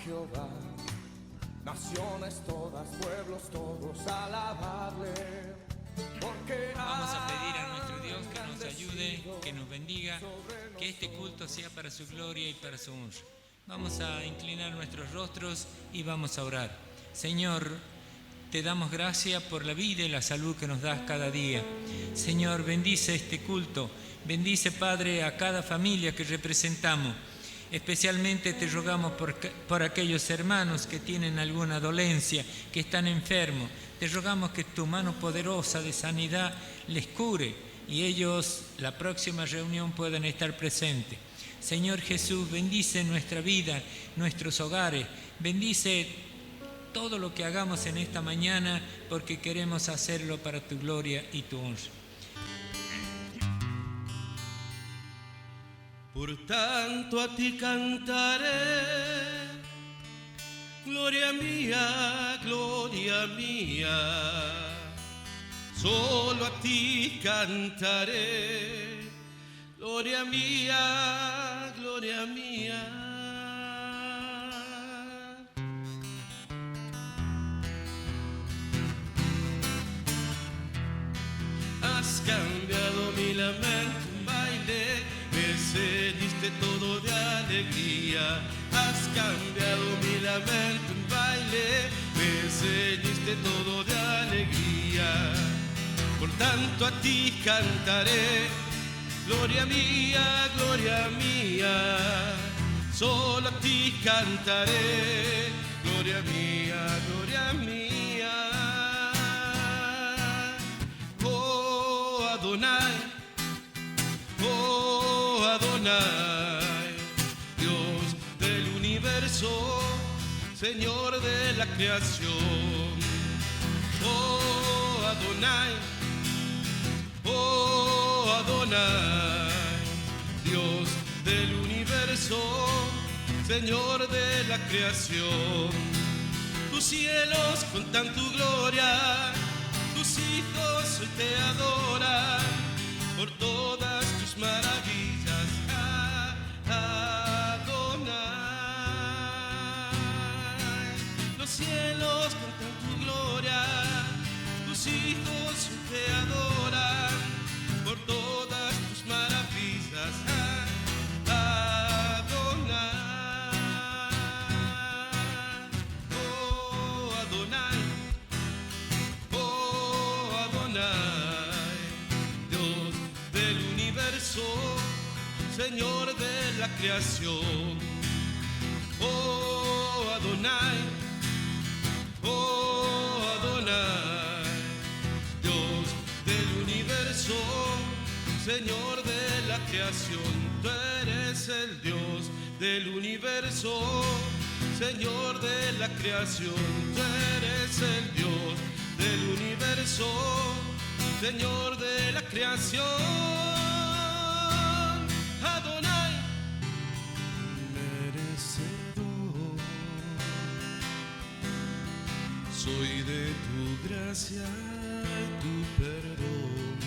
Jehová. Naciones todas, pueblos todos, alabarle. Porque vamos a pedir a nuestro Dios que nos ayude, que nos bendiga, que este culto sea para su gloria y para su honra. Vamos a inclinar nuestros rostros y vamos a orar. Señor, te damos gracias por la vida y la salud que nos das cada día. Señor, bendice este culto. Bendice, Padre, a cada familia que representamos. Especialmente te rogamos por aquellos hermanos que tienen alguna dolencia, que están enfermos. Te rogamos que tu mano poderosa de sanidad les cure y ellos, la próxima reunión, puedan estar presentes. Señor Jesús, bendice nuestra vida, nuestros hogares. Bendice todo lo que hagamos en esta mañana, porque queremos hacerlo para tu gloria y tu honra. Por tanto a ti cantaré, gloria mía, solo a ti cantaré, gloria mía, gloria mía. Has cambiado mi lamento en baile, me cediste todo de alegría. Has cambiado mi lamento en baile, me cediste todo de alegría. Por tanto a ti cantaré, gloria mía, solo a ti cantaré, gloria mía, gloria mía. Oh Adonai, Dios del universo, Señor de la creación. Oh Adonai, Dios del universo, Señor de la creación. Tus cielos contan tu gloria, tus hijos hoy te adoran por todas tus maravillas, Adonai. Los cielos cantan tu gloria, tus hijos hoy te adoran por todas tus maravillas, Adonai. Oh Adonai, oh Adonai, Dios del universo, Señor de la creación. Oh Adonai, Dios del universo, Señor de la creación. Tú eres el Dios del universo, Señor de la creación. Tú eres el Dios del universo, Señor de la creación. Adonai, merecedor soy de tu gracia y tu perdón,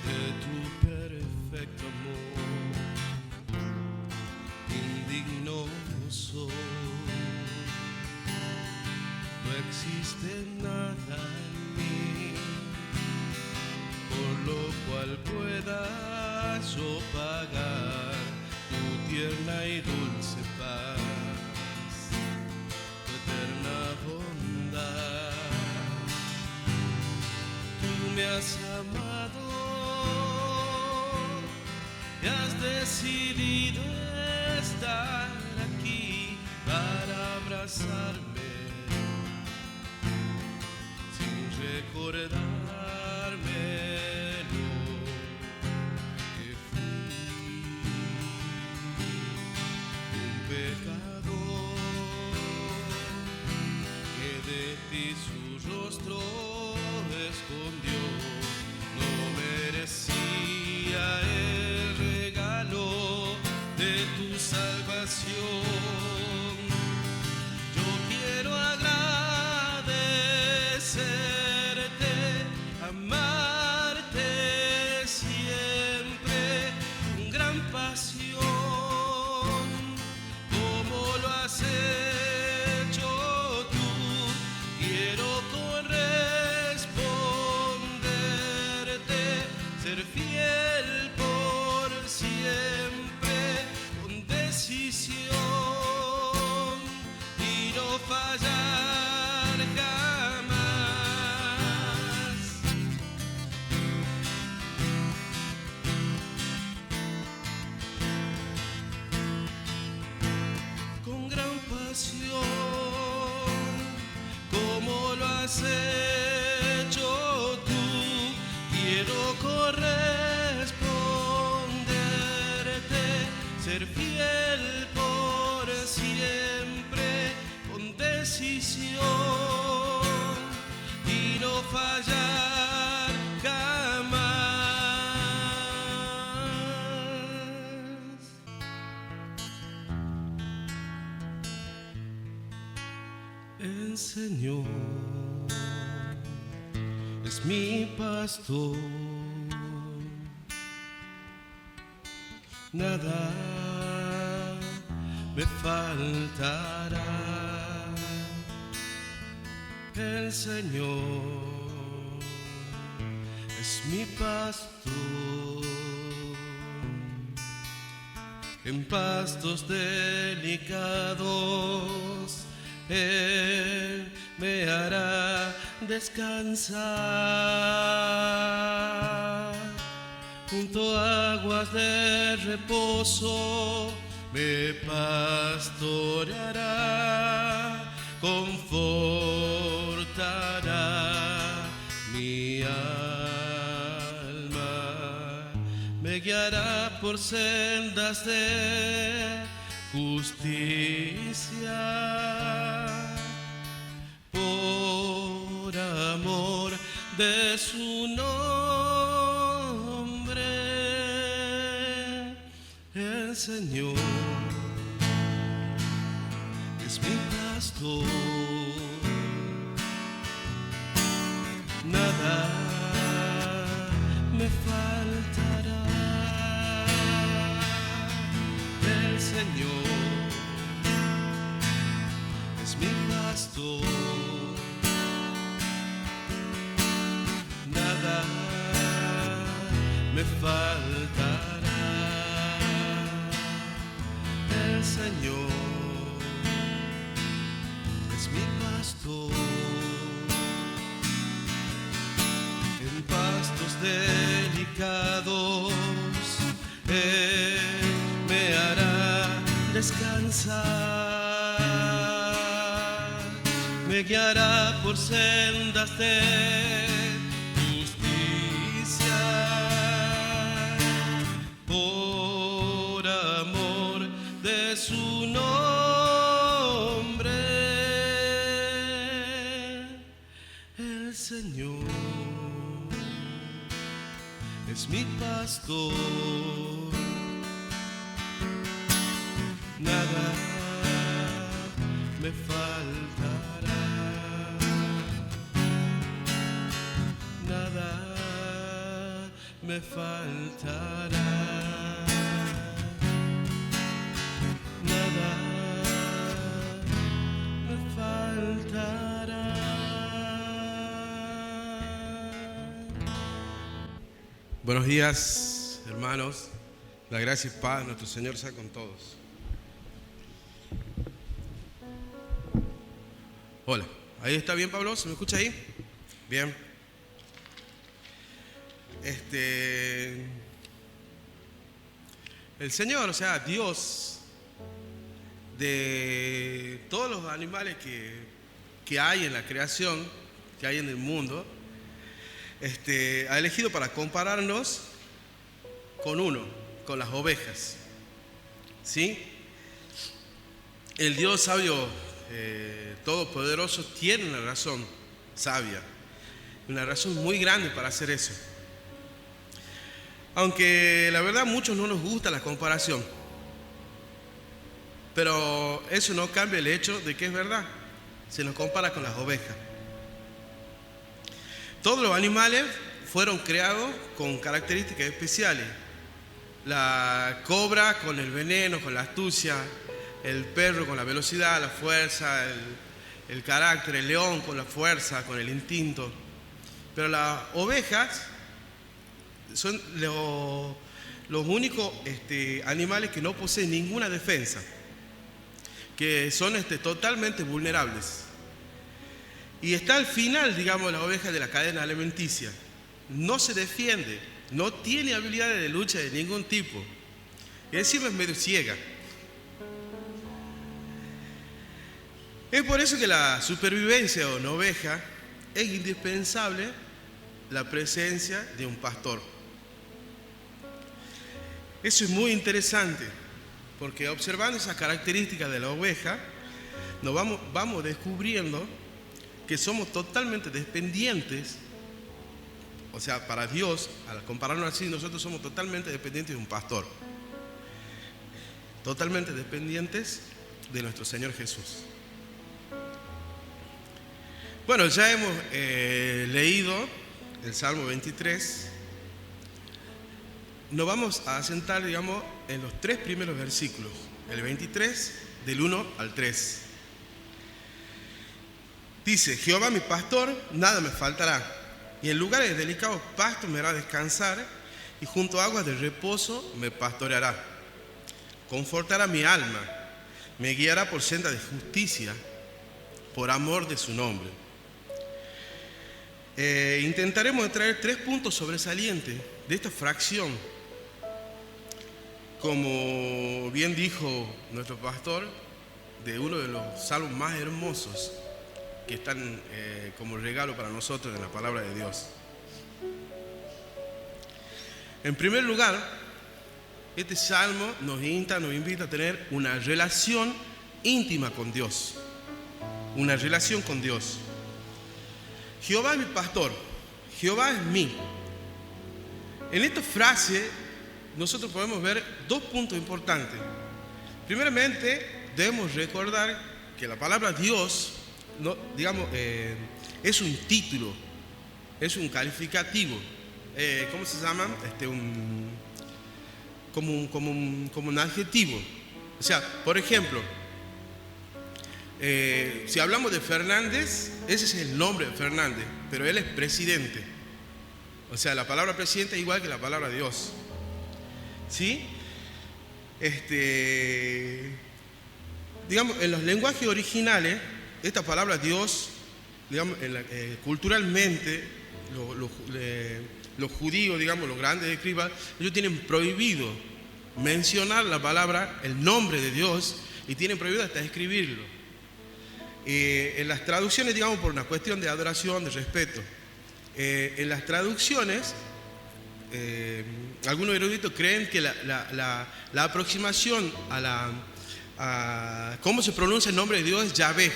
de tu perfecto amor. Indigno soy, no existe nada en mí por lo cual pueda yo pagar tu tierna y dulce paz, tu eterna bondad. Tú me has amado y has decidido estar aquí para abrazarme sin recordarme que fui un pecador, que de ti su rostro escondió. No merecía el regalo de tu salvación. Yo quiero agradecerte has hecho tú, quiero corresponderte, ser fiel por siempre con decisión y no fallar jamás. El Señor es mi pastor, nada me faltará. El Señor es mi pastor, en pastos delicados Él me hará descansar. Junto a aguas de reposo me pastoreará, confortará mi alma, me guiará por sendas de justicia, por amor de su nombre. El Señor es mi pastor, nada me faltará. El Señor es mi pastor, nada me faltará. El Señor es mi pastor, en pastos delicados Él me hará descansar, me guiará por sendas de justicia, por amor de su nombre. El Señor es mi pastor, nada me faltará, nada me faltará, nada me faltará. Buenos días, hermanos. La gracia y paz de nuestro Señor sea con todos. Hola, ¿ahí está bien, Pablo? ¿Se me escucha ahí? Bien. El Señor, o sea, Dios, de todos los animales que hay en la creación, que hay en el mundo, ha elegido para compararnos con uno, con las ovejas. ¿Sí? El Dios sabio, todopoderoso, tiene una razón sabia, una razón muy grande para hacer eso. Aunque la verdad a muchos no nos gusta la comparación, pero eso no cambia el hecho de que es verdad. Se nos compara con las ovejas. Todos los animales fueron creados con características especiales. La cobra con el veneno, con la astucia, el perro con la velocidad, la fuerza, el carácter, el león con la fuerza, con el instinto. Pero las ovejas son los únicos animales que no poseen ninguna defensa, que son totalmente vulnerables. Y está al final, digamos, la oveja de la cadena alimenticia. No se defiende, no tiene habilidades de lucha de ningún tipo. Y encima es medio ciega. Es por eso que la supervivencia de una oveja es indispensable la presencia de un pastor. Eso es muy interesante, porque observando esas características de la oveja, nos vamos descubriendo que somos totalmente dependientes. O sea, para Dios, al compararnos así, nosotros somos totalmente dependientes de un pastor. Totalmente dependientes de nuestro Señor Jesús. Bueno, ya hemos leído el Salmo 23. Nos vamos a sentar, digamos, en los 3 primeros versículos. El 23, del 1 al 3. Dice: Jehová mi pastor, nada me faltará, y en lugares de delicados pastos me hará descansar, y junto a aguas de reposo me pastoreará. Confortará mi alma, me guiará por senda de justicia, por amor de su nombre. Intentaremos traer 3 puntos sobresalientes de esta fracción. Como bien dijo nuestro pastor, de uno de los salmos más hermosos que están como regalo para nosotros en la palabra de Dios. En primer lugar, este salmo nos invita a tener una relación íntima con Dios. Una relación con Dios. Jehová es mi pastor, Jehová es mí. En esta frase nosotros podemos ver 2 puntos importantes. Primeramente, debemos recordar que la palabra Dios, no, digamos, es un título, es un calificativo. ¿Cómo se llama? Como un adjetivo. O sea, por ejemplo, si hablamos de Fernández, ese es el nombre de Fernández, pero él es presidente. O sea, la palabra presidente es igual que la palabra Dios. ¿Sí? Digamos, en los lenguajes originales, esta palabra Dios, digamos, culturalmente, los judíos, digamos, los grandes escribas, ellos tienen prohibido mencionar la palabra, el nombre de Dios, y tienen prohibido hasta escribirlo. En las traducciones, digamos, por una cuestión de adoración, de respeto. En las traducciones, algunos eruditos creen que la aproximación a cómo se pronuncia el nombre de Dios es Yahvé.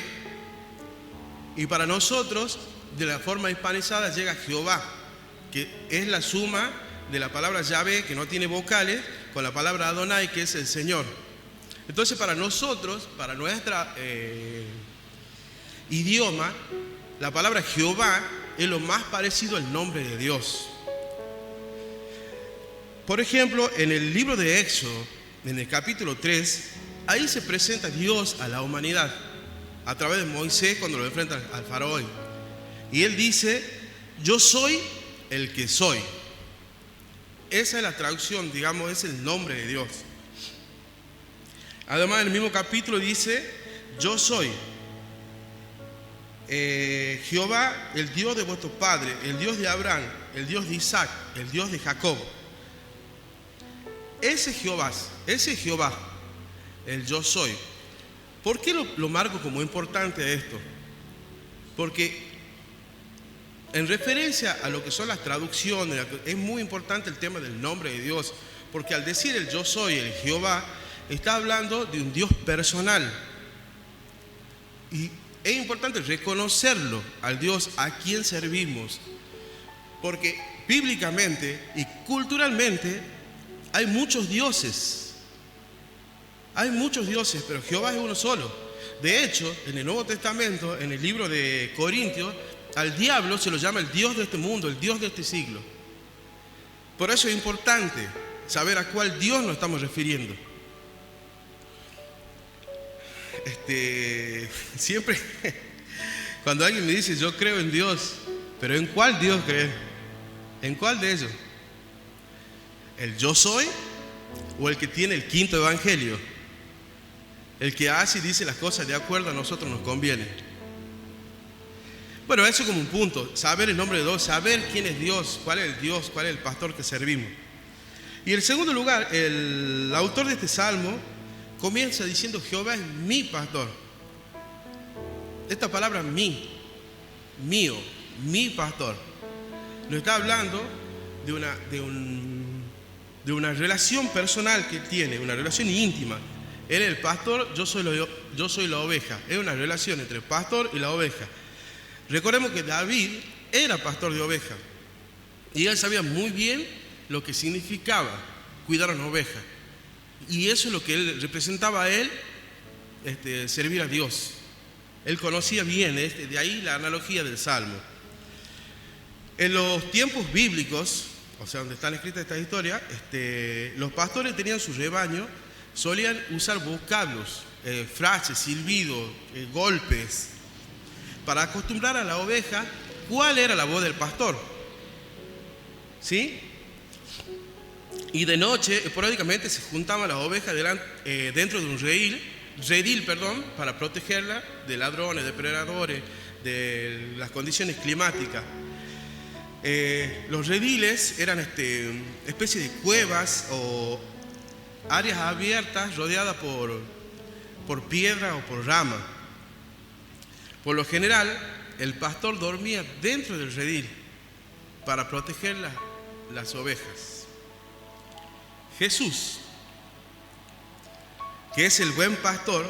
Y para nosotros, de la forma hispanizada, llega Jehová, que es la suma de la palabra Yahvé, que no tiene vocales, con la palabra Adonai, que es el Señor. Entonces, para nosotros, para nuestra idioma, la palabra Jehová es lo más parecido al nombre de Dios. Por ejemplo, en el libro de Éxodo, en el capítulo 3, ahí se presenta Dios a la humanidad a través de Moisés cuando lo enfrenta al faraón. Y él dice: yo soy el que soy. Esa es la traducción, digamos, es el nombre de Dios. Además, en el mismo capítulo dice: yo soy Jehová, el Dios de vuestro padre, el Dios de Abraham, el Dios de Isaac, el Dios de Jacob. Ese es Jehová, el yo soy. ¿Por qué lo marco como importante esto? Porque en referencia a lo que son las traducciones, es muy importante el tema del nombre de Dios, porque al decir el yo soy, el Jehová, está hablando de un Dios personal. Y es importante reconocerlo al Dios a quien servimos, porque bíblicamente y culturalmente hay muchos dioses. Hay muchos dioses, pero Jehová es uno solo. De hecho, en el Nuevo Testamento, en el libro de Corintios, al diablo se lo llama el Dios de este mundo, el Dios de este siglo. Por eso es importante saber a cuál Dios nos estamos refiriendo. Siempre, cuando alguien me dice yo creo en Dios, pero ¿en cuál Dios crees? ¿En cuál de ellos? ¿El yo soy o el que tiene el quinto evangelio? El que hace y dice las cosas de acuerdo a nosotros nos conviene. Bueno, eso como un punto, saber el nombre de Dios, saber quién es Dios, cuál es el pastor que servimos. Y en segundo lugar, el autor de este salmo comienza diciendo: Jehová es mi pastor. Esta palabra mí, mío, mi pastor. Nos está hablando de una relación personal que tiene, una relación íntima. Él es el pastor, yo soy la oveja. Es una relación entre el pastor y la oveja. Recordemos que David era pastor de ovejas y él sabía muy bien lo que significaba cuidar a una oveja. Y eso es lo que él representaba a él, servir a Dios. Él conocía bien, de ahí la analogía del Salmo. En los tiempos bíblicos, o sea, donde están escritas estas historias, los pastores tenían su rebaño, solían usar vocablos, frases, silbidos, golpes, para acostumbrar a la oveja cuál era la voz del pastor. ¿Sí? Y de noche, esporádicamente, se juntaban las ovejas dentro de un redil, para protegerla de ladrones, depredadores, de las condiciones climáticas. Los rediles eran especie de cuevas o áreas abiertas rodeadas por piedra o por rama. Por lo general, el pastor dormía dentro del redil para proteger las ovejas. Jesús, que es el buen pastor,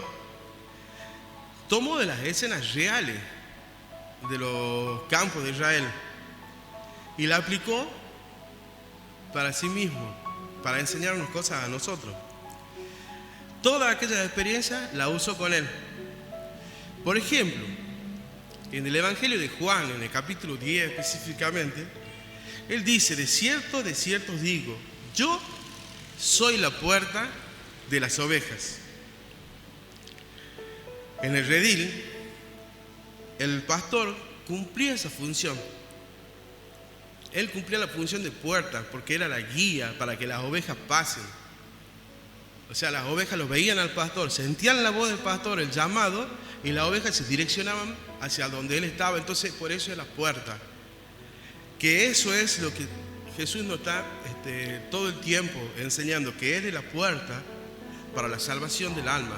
tomó de las escenas reales de los campos de Israel y la aplicó para sí mismo, para enseñarnos cosas a nosotros. Toda aquella experiencia la usó con él. Por ejemplo, en el Evangelio de Juan, en el capítulo 10 específicamente, él dice: de cierto os digo, yo soy la puerta de las ovejas. En el redil, el pastor cumplía esa función. Él cumplía la función de puerta porque era la guía para que las ovejas pasen. O sea, las ovejas lo veían al pastor, sentían la voz del pastor, el llamado, y las ovejas se direccionaban hacia donde él estaba. Entonces, por eso es la puerta. Que eso es lo que Jesús nos está todo el tiempo enseñando, que Él es la puerta para la salvación del alma.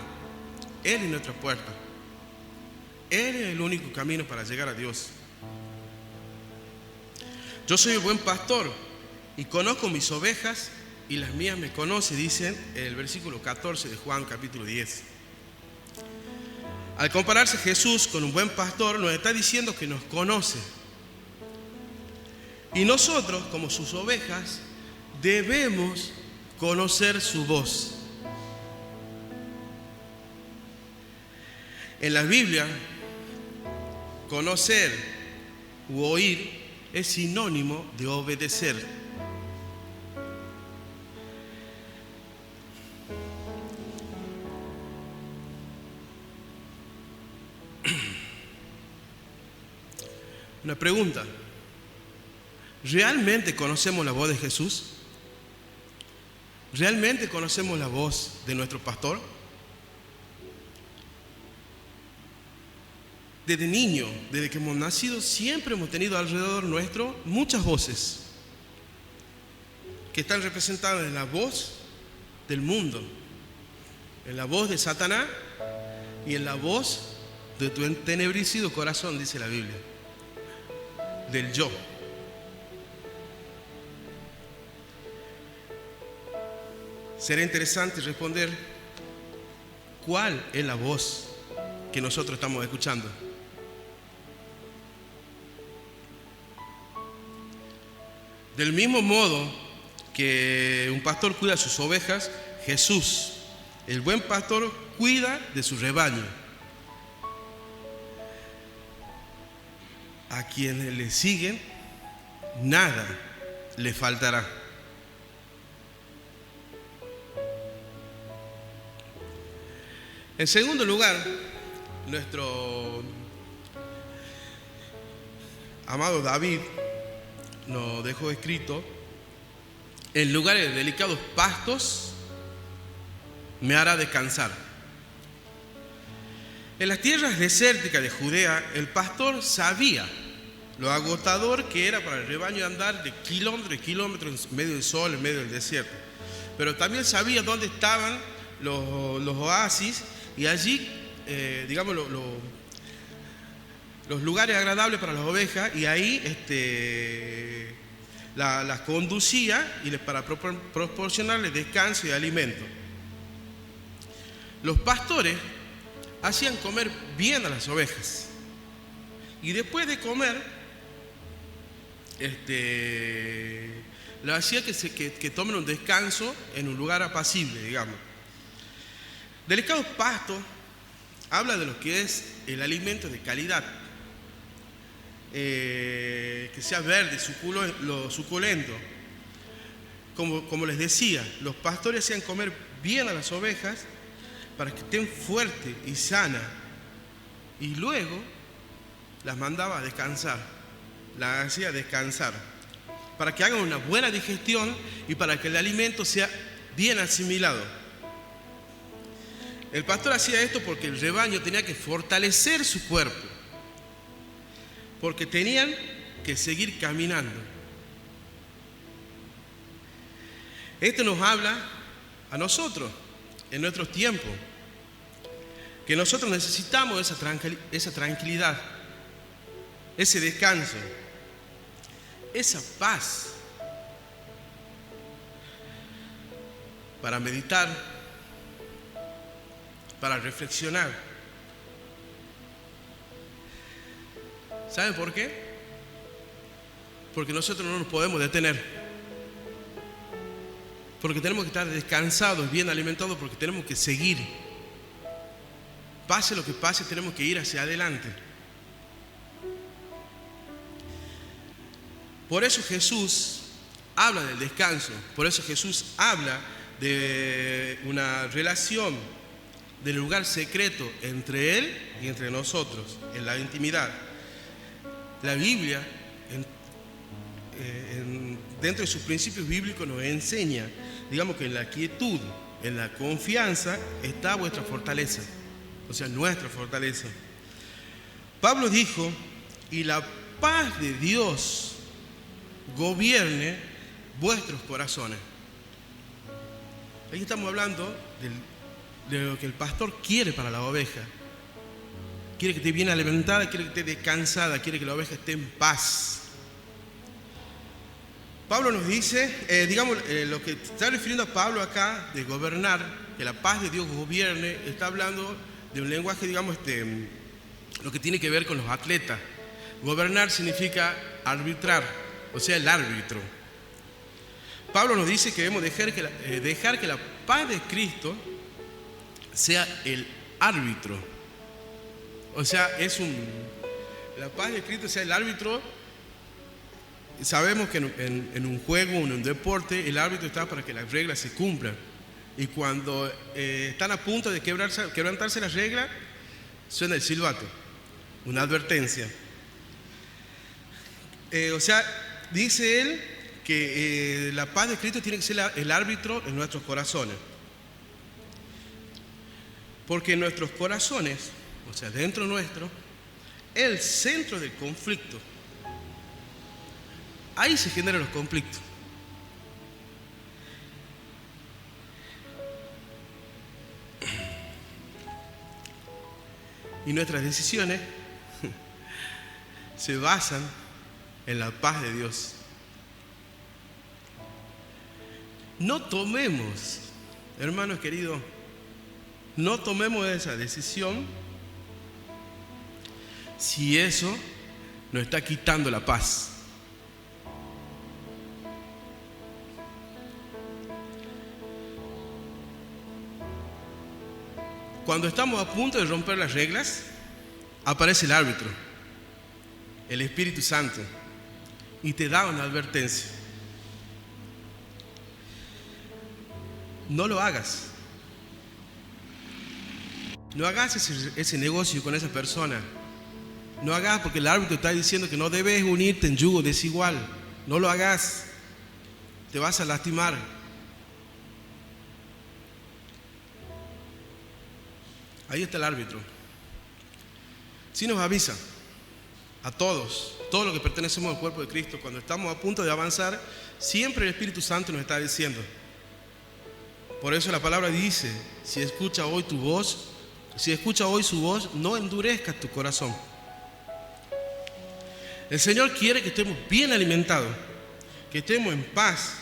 Él es nuestra puerta. Él es el único camino para llegar a Dios. Yo soy el buen pastor y conozco mis ovejas y las mías me conocen, dice el versículo 14 de Juan capítulo 10. Al compararse Jesús con un buen pastor, nos está diciendo que nos conoce. Y nosotros, como sus ovejas, debemos conocer su voz. En la Biblia, conocer u oír es sinónimo de obedecer. Una pregunta: ¿realmente conocemos la voz de Jesús? ¿Realmente conocemos la voz de nuestro pastor? Desde niño, desde que hemos nacido, siempre hemos tenido alrededor nuestro muchas voces que están representadas en la voz del mundo, en la voz de Satanás y en la voz de tu entenebrecido corazón, dice la Biblia, del yo. Será interesante responder cuál es la voz que nosotros estamos escuchando. Del mismo modo que un pastor cuida a sus ovejas, Jesús, el buen pastor, cuida de su rebaño. A quienes le siguen, nada le faltará. En segundo lugar, nuestro amado David nos dejó escrito: en lugares de delicados pastos me hará descansar. En las tierras desérticas de Judea, el pastor sabía lo agotador que era para el rebaño andar de kilómetros y kilómetros en medio del sol, en medio del desierto. Pero también sabía dónde estaban los oasis, y allí, los lugares agradables para las ovejas, y ahí las conducía para proporcionarles descanso y alimento. Los pastores hacían comer bien a las ovejas, y después de comer le hacía que tomen un descanso en un lugar apacible, digamos. Delicado pasto habla de lo que es el alimento de calidad, que sea verde, suculento. Como les decía, los pastores hacían comer bien a las ovejas para que estén fuertes y sanas, y luego las mandaba a descansar, las hacía descansar, para que hagan una buena digestión y para que el alimento sea bien asimilado. El pastor hacía esto porque el rebaño tenía que fortalecer su cuerpo, porque tenían que seguir caminando. Esto nos habla a nosotros en nuestros tiempos, que nosotros necesitamos esa tranquilidad, ese descanso, esa paz para meditar, para reflexionar. ¿Saben por qué? Porque nosotros no nos podemos detener, porque tenemos que estar descansados, bien alimentados, porque tenemos que seguir. Pase lo que pase, tenemos que ir hacia adelante. Por eso Jesús habla del descanso, por eso Jesús habla de una relación, del lugar secreto entre Él y entre nosotros, en la intimidad. La Biblia, dentro de sus principios bíblicos, nos enseña, digamos, que en la quietud, en la confianza, está vuestra fortaleza, o sea, nuestra fortaleza. Pablo dijo: y la paz de Dios gobierne vuestros corazones. Aquí estamos hablando de lo que el pastor quiere para la oveja. Quiere que esté bien alimentada, quiere que esté descansada, quiere que la oveja esté en paz. Pablo nos dice, lo que está refiriendo a Pablo acá de gobernar, que la paz de Dios gobierne, está hablando de un lenguaje, lo que tiene que ver con los atletas. Gobernar significa arbitrar, o sea, el árbitro. Pablo nos dice que debemos dejar que la paz de Cristo sea el árbitro. O sea, la paz de Cristo sea el árbitro. Sabemos que en un juego, en un deporte, el árbitro está para que las reglas se cumplan. Y cuando están a punto de quebrantarse las reglas, suena el silbato, una advertencia. Dice él que la paz de Cristo tiene que ser el árbitro en nuestros corazones. Porque en nuestros corazones, o sea, dentro nuestro, el centro del conflicto. Ahí se generan los conflictos. Y nuestras decisiones se basan en la paz de Dios. No tomemos, hermanos queridos, no tomemos esa decisión si eso nos está quitando la paz. Cuando estamos a punto de romper las reglas, aparece el árbitro, el Espíritu Santo, y te da una advertencia. No lo hagas. No hagas ese negocio con esa persona. No hagas porque el árbitro está diciendo que no debes unirte en yugo desigual. No lo hagas. Te vas a lastimar. Ahí está el árbitro. Sí nos avisa a todos los que pertenecemos al cuerpo de Cristo, cuando estamos a punto de avanzar, siempre el Espíritu Santo nos está diciendo. Por eso la palabra dice: si escucha hoy su voz, no endurezcas tu corazón. El Señor quiere que estemos bien alimentados, que estemos en paz,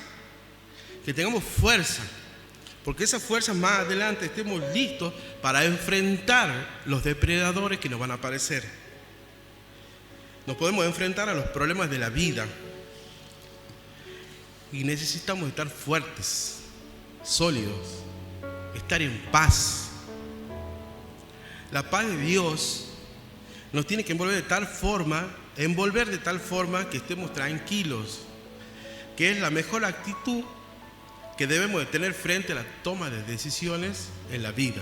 que tengamos fuerza, porque esa fuerza más adelante estemos listos para enfrentar los depredadores que nos van a aparecer. Nos podemos enfrentar a los problemas de la vida y necesitamos estar fuertes, sólidos, estar en paz. La paz de Dios nos tiene que envolver de tal forma que estemos tranquilos, que es la mejor actitud que debemos de tener frente a la toma de decisiones en la vida.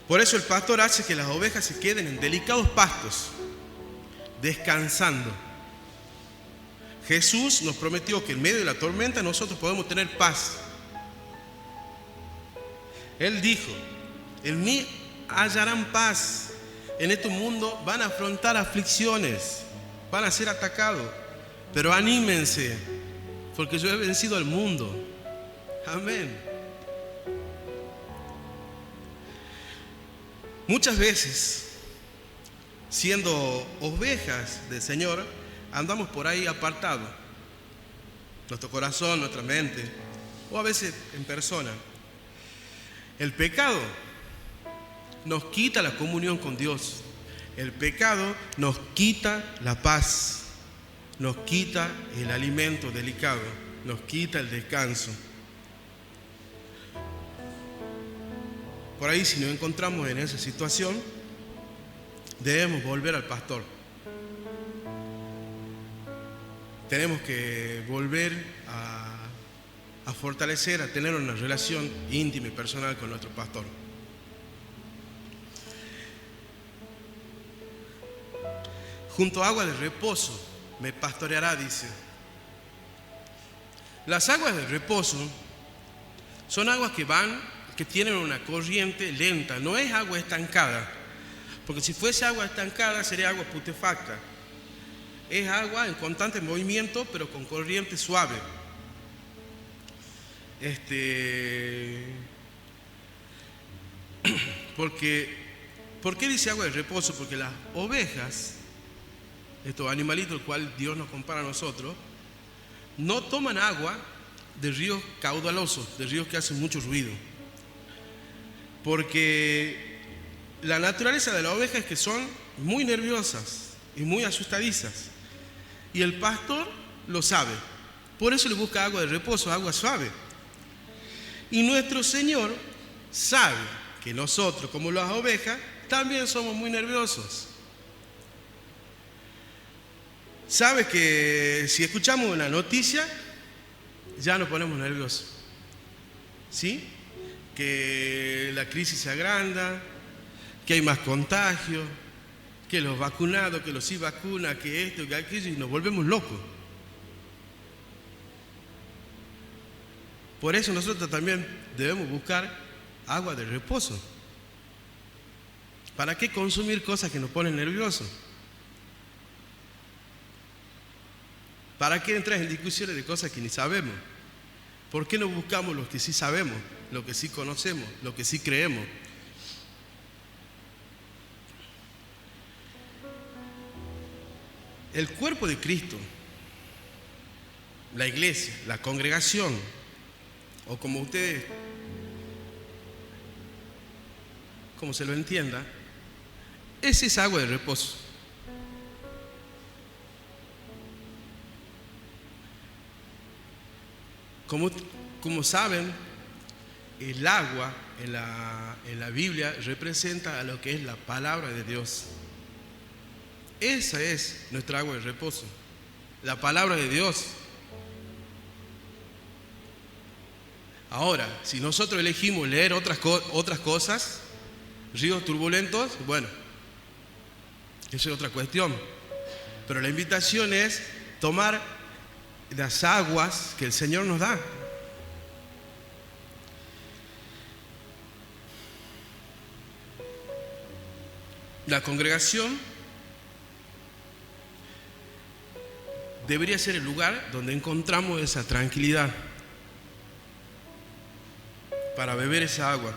Por eso el pastor hace que las ovejas se queden en delicados pastos, descansando. Jesús nos prometió que en medio de la tormenta nosotros podemos tener paz. Él dijo: en mí hallarán paz. En este mundo van a afrontar aflicciones, van a ser atacados, pero anímense, porque yo he vencido al mundo. Amén. Muchas veces, siendo ovejas del Señor, andamos por ahí apartados, nuestro corazón, nuestra mente, o a veces en persona. El pecado nos quita la comunión con Dios. El pecado nos quita la paz, nos quita el alimento delicado, nos quita el descanso. Por ahí, si nos encontramos en esa situación, debemos volver al pastor. Tenemos que volver a fortalecer, a tener una relación íntima y personal con nuestro pastor. Junto a agua de reposo me pastoreará, dice. Las aguas de reposo son aguas que tienen una corriente lenta, no es agua estancada, porque si fuese agua estancada sería agua putefacta. Es agua en constante movimiento, pero con corriente suave. ¿Por qué dice agua de reposo? Porque las ovejas, estos animalitos al cual Dios nos compara a nosotros, no toman agua de ríos caudalosos, de ríos que hacen mucho ruido. Porque la naturaleza de la oveja es que son muy nerviosas y muy asustadizas. Y el pastor lo sabe. Por eso le busca agua de reposo, agua suave. Y nuestro Señor sabe que nosotros, como las ovejas, también somos muy nerviosos. Sabe que si escuchamos una noticia, ya nos ponemos nerviosos. ¿Sí? Que la crisis se agranda, que hay más contagios, que los vacunados, que los sin vacunas, que esto, que aquello, y nos volvemos locos. Por eso nosotros también debemos buscar agua de reposo. ¿Para qué consumir cosas que nos ponen nerviosos? ¿Para qué entrar en discusiones de cosas que ni sabemos? ¿Por qué no buscamos lo que sí sabemos, lo que sí conocemos, lo que sí creemos? El cuerpo de Cristo, la iglesia, la congregación, o como ustedes, como se lo entienda, es esa agua de reposo. Como saben, el agua en la Biblia representa a lo que es la palabra de Dios. Esa es nuestra agua de reposo, la palabra de Dios. Ahora, si nosotros elegimos leer otras cosas, ríos turbulentos, bueno, eso es otra cuestión. Pero la invitación es tomar las aguas que el Señor nos da. La congregación debería ser el lugar donde encontramos esa tranquilidad para beber esa agua.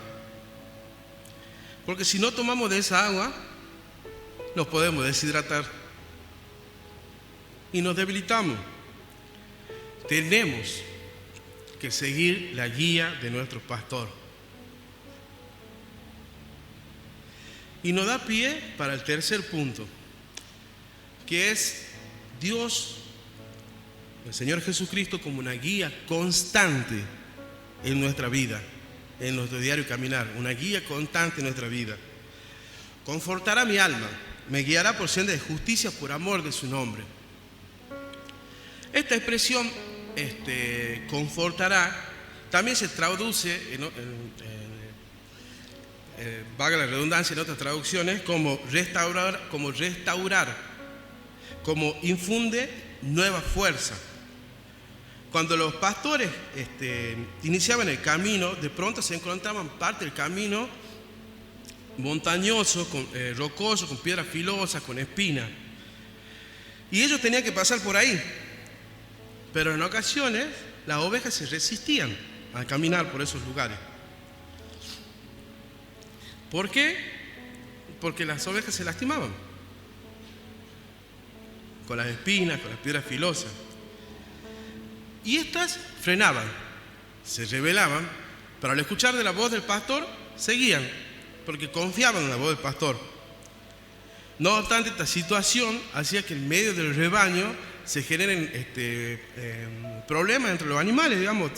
Porque si no tomamos de esa agua, nos podemos deshidratar y nos debilitamos. Tenemos que seguir la guía de nuestro pastor. Y nos da pie para el tercer punto, que es Dios, el Señor Jesucristo, como una guía constante en nuestra vida, en nuestro diario caminar, una guía constante en nuestra vida. Confortará mi alma, me guiará por senda de justicia por amor de su nombre. Esta expresión, confortará, también se traduce, valga la redundancia en otras traducciones, como restaurar, como infunde nueva fuerza. Cuando los pastores iniciaban el camino, de pronto se encontraban parte del camino montañoso, rocoso, con piedras filosas, con espinas. Y ellos tenían que pasar por ahí. Pero en ocasiones las ovejas se resistían a caminar por esos lugares. ¿Por qué? Porque las ovejas se lastimaban con las espinas, con las piedras filosas. Y estas frenaban, se rebelaban, pero al escuchar de la voz del pastor, seguían, porque confiaban en la voz del pastor. No obstante, esta situación hacía que en medio del rebaño se generen problemas entre los animales, digamos,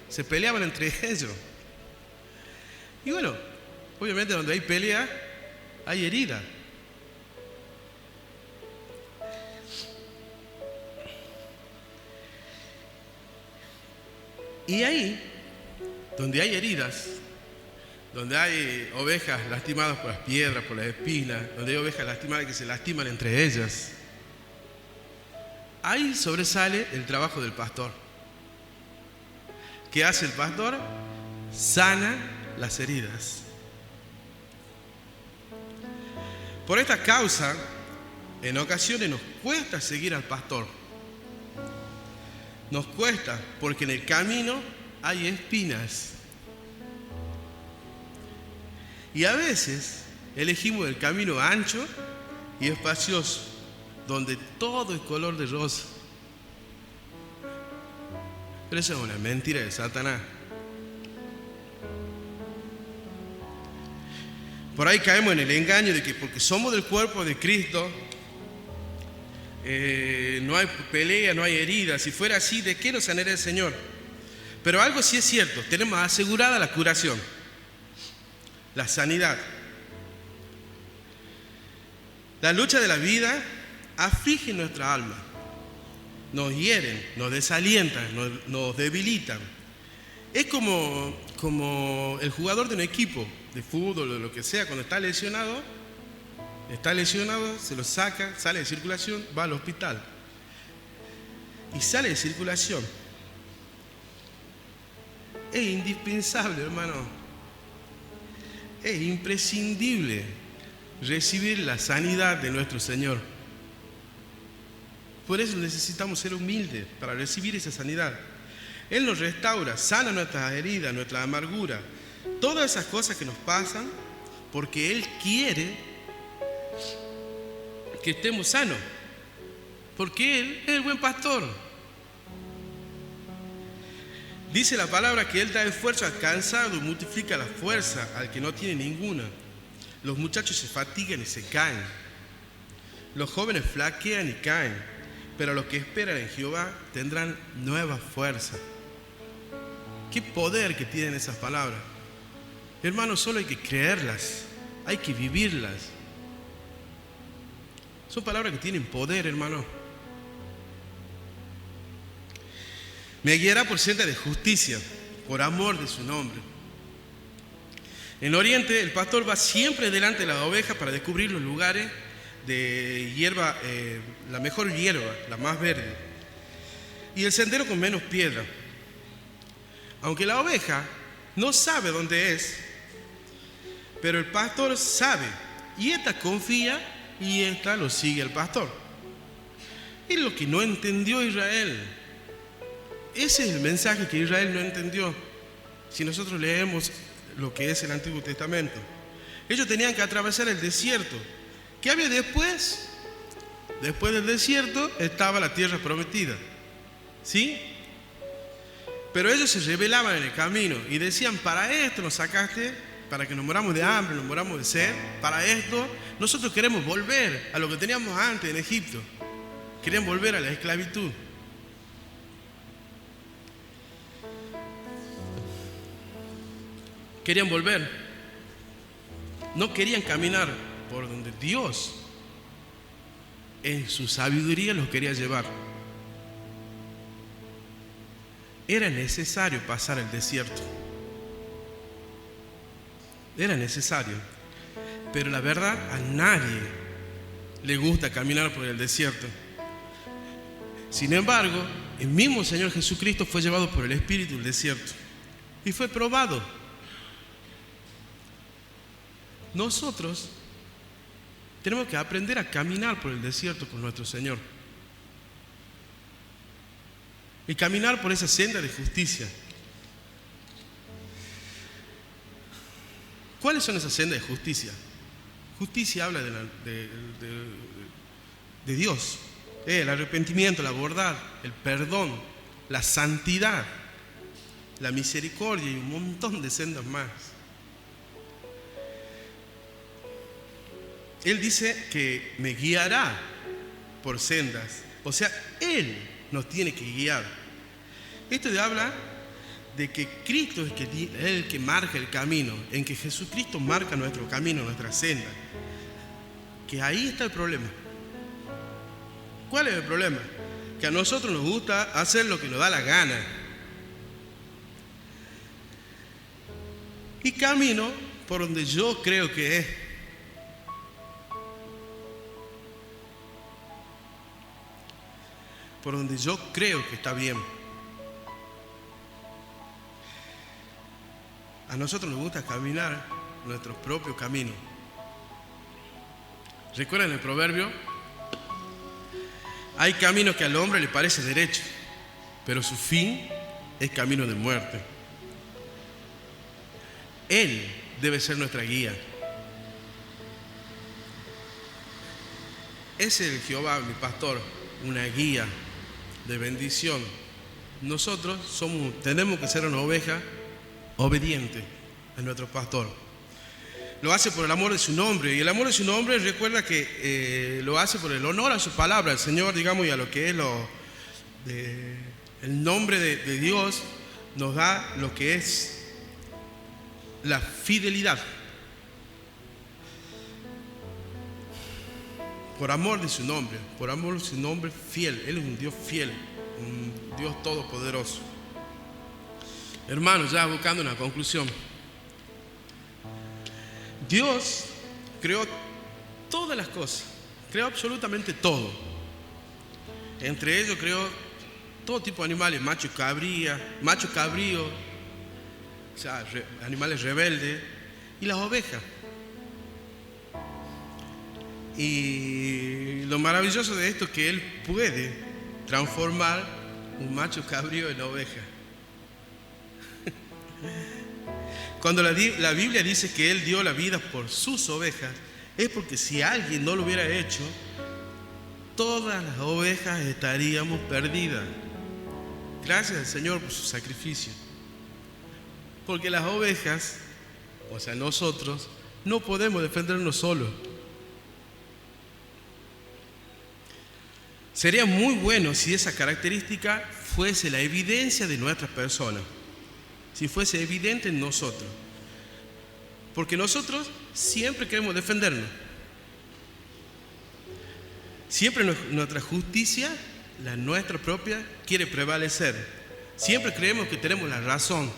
se peleaban entre ellos. Y bueno, obviamente donde hay pelea, hay herida. Y ahí, donde hay heridas, donde hay ovejas lastimadas por las piedras, por las espinas, donde hay ovejas lastimadas que se lastiman entre ellas, ahí sobresale el trabajo del pastor. ¿Qué hace el pastor? Sana las heridas. Por esta causa, en ocasiones nos cuesta seguir al pastor. Nos cuesta porque en el camino hay espinas. Y a veces elegimos el camino ancho y espacioso, donde todo es color de rosa. Pero eso es una mentira de Satanás. Por ahí caemos en el engaño de que porque somos del cuerpo de Cristo, no hay pelea, no hay herida. Si fuera así, ¿de qué nos sanaría el Señor? Pero algo sí es cierto, tenemos asegurada la curación, la sanidad. La lucha de la vida aflige nuestra alma, nos hieren, nos desalientan, nos debilitan. Es como el jugador de un equipo de fútbol o lo que sea, cuando está lesionado, se lo saca, sale de circulación, va al hospital. Y sale de circulación. Es indispensable, hermano. Es imprescindible recibir la sanidad de nuestro Señor. Por eso necesitamos ser humildes para recibir esa sanidad. Él nos restaura, sana nuestras heridas, nuestra amargura, todas esas cosas que nos pasan, porque Él quiere que estemos sanos, porque Él es el buen pastor. Dice la palabra que Él da esfuerzo al cansado y multiplica la fuerza al que no tiene ninguna. Los muchachos se fatigan y se caen, los jóvenes flaquean y caen, pero los que esperan en Jehová tendrán nueva fuerza. Qué poder que tienen esas palabras. Hermanos, solo hay que creerlas, hay que vivirlas. Son palabras que tienen poder, hermano. Me guiará por senda de justicia, por amor de su nombre. En Oriente, el pastor va siempre delante de las ovejas para descubrir los lugares de hierba, la mejor hierba, la más verde, y el sendero con menos piedra. Aunque la oveja no sabe dónde es, pero el pastor sabe, y esta confía y esta lo sigue al pastor. Es lo que no entendió Israel. Ese es el mensaje que Israel no entendió. Si nosotros leemos lo que es el Antiguo Testamento, ellos tenían que atravesar el desierto, ¿Qué había después? Después del desierto estaba la tierra prometida. ¿Sí? Pero ellos se rebelaban en el camino y decían, para esto nos sacaste, para que nos moramos de hambre, nos moramos de sed. Para esto nosotros queremos volver a lo que teníamos antes en Egipto. Querían volver a la esclavitud. Querían volver. No querían caminar por donde Dios en su sabiduría los quería llevar. Era necesario pasar el desierto. Era necesario. Pero la verdad, a nadie le gusta caminar por el desierto. Sin embargo, el mismo Señor Jesucristo fue llevado por el Espíritu al desierto y fue probado. Nosotros tenemos que aprender a caminar por el desierto con nuestro Señor y caminar por esa senda de justicia. ¿Cuáles son esas sendas de justicia? Justicia habla de Dios, el arrepentimiento, la bondad, el perdón, la santidad, la misericordia y un montón de sendas más. Él dice que me guiará por sendas. O sea, Él nos tiene que guiar. Esto habla de que Cristo es el que marca el camino, en que Jesucristo marca nuestro camino, nuestra senda. Que ahí está el problema. ¿Cuál es el problema? Que a nosotros nos gusta hacer lo que nos da la gana. Y camino por donde yo creo que es. Por donde yo creo que está bien. A nosotros nos gusta caminar nuestro propio camino. ¿Recuerdan el proverbio? Hay caminos que al hombre le parece derecho, pero su fin es camino de muerte. Él debe ser nuestra guía. Es el Jehová, mi pastor, una guía de bendición. Nosotros tenemos que ser una oveja obediente a nuestro pastor. Lo hace por el amor de su nombre, y el amor de su nombre, recuerda que lo hace por el honor a su palabra, el Señor, digamos, y a lo que es el nombre de Dios nos da lo que es la fidelidad. Por amor de su nombre, por amor de su nombre fiel. Él es un Dios fiel, un Dios todopoderoso. Hermanos, ya buscando una conclusión. Dios creó todas las cosas, creó absolutamente todo. Entre ellos creó todo tipo de animales, macho cabrío, o sea, animales rebeldes, y las ovejas. Y lo maravilloso de esto es que Él puede transformar un macho cabrío en oveja. Cuando la Biblia dice que Él dio la vida por sus ovejas, es porque si alguien no lo hubiera hecho, todas las ovejas estaríamos perdidas. Gracias al Señor por su sacrificio. Porque las ovejas, o sea nosotros, no podemos defendernos solos. Sería muy bueno si esa característica fuese la evidencia de nuestras personas, si fuese evidente en nosotros, porque nosotros siempre queremos defendernos. Siempre nuestra justicia, la nuestra propia, quiere prevalecer. Siempre creemos que tenemos la razón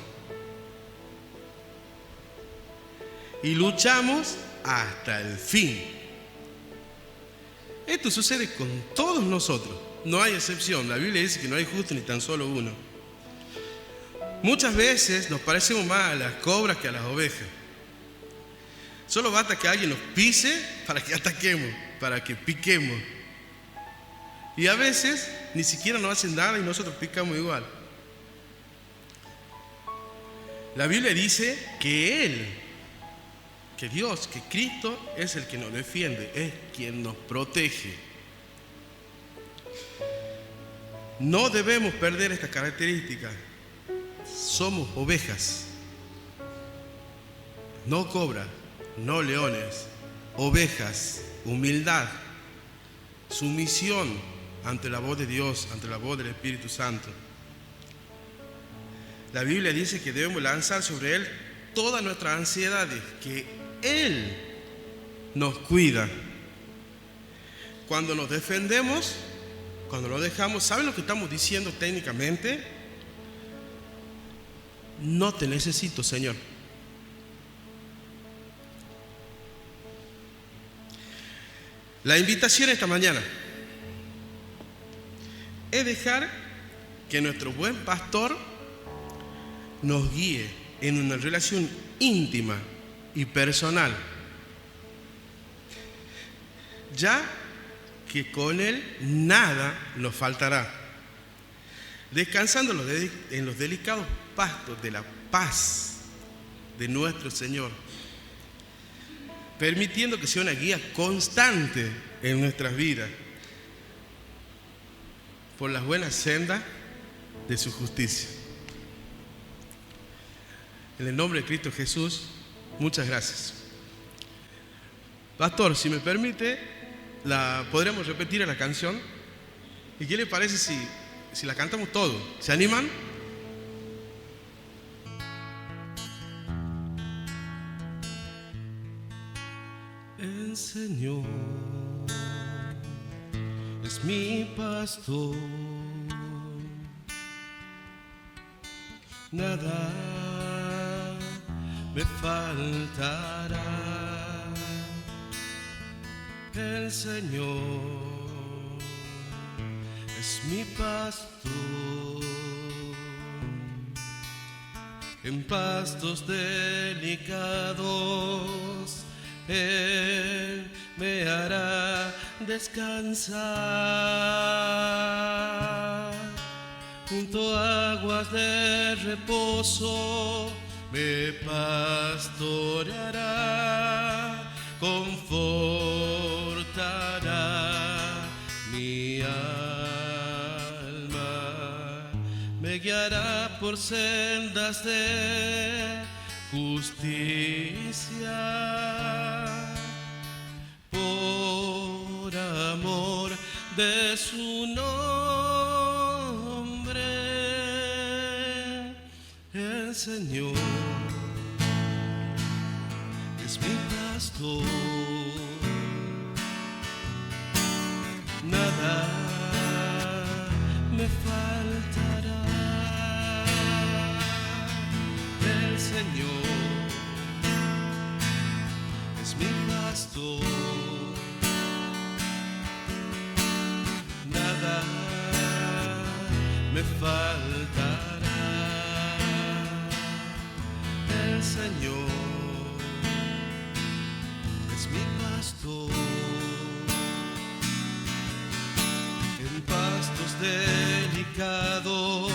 y luchamos hasta el fin. Esto sucede con todos nosotros, no hay excepción. La Biblia dice que no hay justo ni tan solo uno. Muchas veces nos parecemos más a las cobras que a las ovejas. Solo basta que alguien nos pise para que ataquemos, para que piquemos. Y a veces ni siquiera nos hacen nada y nosotros picamos igual. La Biblia dice que Él que Dios, que Cristo es el que nos defiende, es quien nos protege. No debemos perder esta característica. Somos ovejas, no cobras, no leones, ovejas, humildad, sumisión ante la voz de Dios, ante la voz del Espíritu Santo. La Biblia dice que debemos lanzar sobre Él todas nuestras ansiedades, que Él nos cuida. Cuando nos defendemos, cuando lo dejamos, ¿saben lo que estamos diciendo técnicamente? No te necesito, Señor. La invitación esta mañana es dejar que nuestro buen pastor nos guíe en una relación íntima y personal, ya que con Él nada nos faltará, descansando en los delicados pastos de la paz de nuestro Señor, permitiendo que sea una guía constante en nuestras vidas por las buenas sendas de su justicia. En el nombre de Cristo Jesús, muchas gracias. Pastor, si me permite, podremos repetir la canción. ¿Y qué le parece si la cantamos todos? ¿Se animan? El Señor es mi pastor, nada me faltará. El Señor es mi pastor, en pastos delicados Él me hará descansar, junto a aguas de reposo me pastoreará, confortará mi alma, me guiará por sendas de justicia, por amor de su nombre. El Señor es mi pastor, nada me faltará. El Señor es mi pastor, nada me faltará. El Señor es mi pastor, en pastos delicados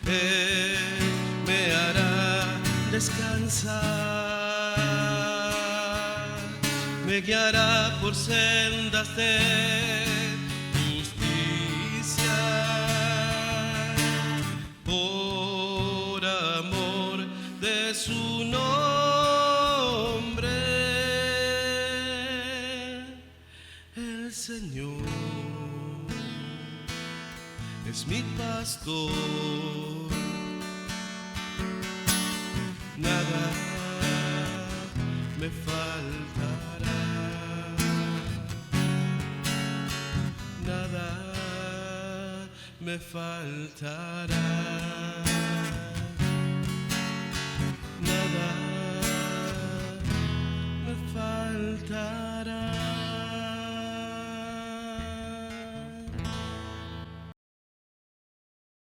Él me hará descansar, me guiará por sendas de justicia, por amor de su nombre. El Señor es mi pastor, nada me faltará, nada me faltará, nada me faltará.